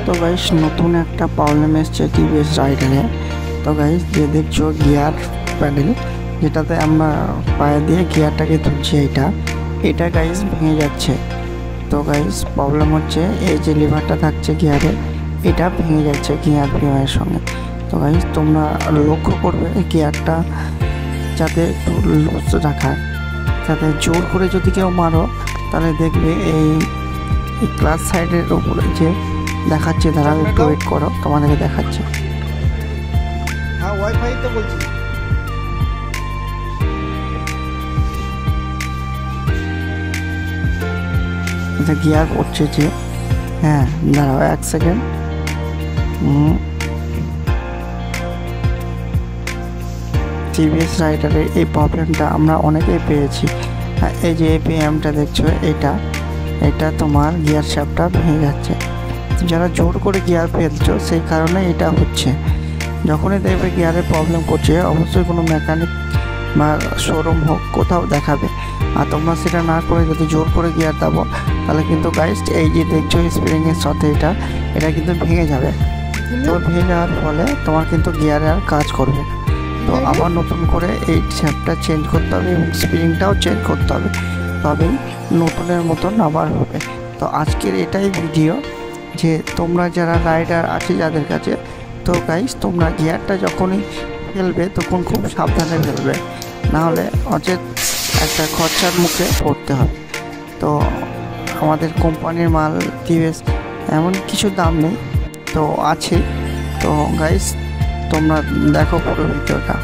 তো গাইস নতুন একটা প্রবলেম এসছে টিভিএস রাইডারে। তো গাইস যে দেখছো গিয়ার প্যাডেল যেটাতে আমরা পায়ে দিয়ে গিয়ারটাকে তুলছি এটা গাইস ভেঙে যাচ্ছে। তো গাইস প্রবলেম হচ্ছে এই যে লিভারটা থাকছে গিয়ারে এটা ভেঙে যাচ্ছে গিয়ার ফিমারের সঙ্গে। তো গাইস তোমরা লক্ষ্য করবে গিয়ারটা যাতে একটু লুজ রাখার, যাতে জোর করে যদি কেউ মারো তাহলে দেখবে এই ক্লাস সাইডের উপরে যে দেখাচ্ছে, দাঁড়াও একটু ওয়েট করো, তোমাদেরকে দেখাচ্ছে। হ্যাঁ ওয়াইফাই তো বলছি। গিয়ার পড়ছে যে, হ্যাঁ দাঁড়াও 1 সেকেন্ড। টিভিএস রাইডারের এই প্রবলেমটা আমরা অনেকেই পেয়েছি। এই যে এপিএমটা দেখছো এটা তোমার গিয়ার শ্যাফটটা ভেঙে যাচ্ছে। যারা জোর করে গিয়ার ফেলছো সেই কারণে এটা হচ্ছে। যখনই দেখবে গিয়ারের প্রবলেম করছে অবশ্যই কোনো মেকানিক বা শোরুম হোক কোথাও দেখাবে। আর তোমরা সেটা না করে যদি জোর করে গিয়ার দেবো তাহলে কিন্তু গাইস এই যে দেখছো স্প্রিংয়ের সাথে এটা কিন্তু ভেঙে যাবে। তো ভেঙে যাওয়ার ফলে তোমার কিন্তু গিয়ারে আর কাজ করবে না। তো আবার নতুন করে এই শ্যাফটটা চেঞ্জ করতে হবে এবং স্প্রিংটাও চেঞ্জ করতে হবে, তবেই নতুনের মতন আবার হবে। তো আজকের এটাই ভিডিও যে তোমরা যারা রাইডার আছে যাদের কাছে, তো গাইস তোমরা গিয়ারটা যখনই ফেলবে তখন খুব সাবধানে ফেলবে, নাহলে অচেত একটা খরচার মুখে পড়তে হবে। তো আমাদের কোম্পানির মাল টিভিএস এমন কিছু দাম নেই, তো আছে। তো গাইস তোমরা দেখো পুরো ভিডিওটা।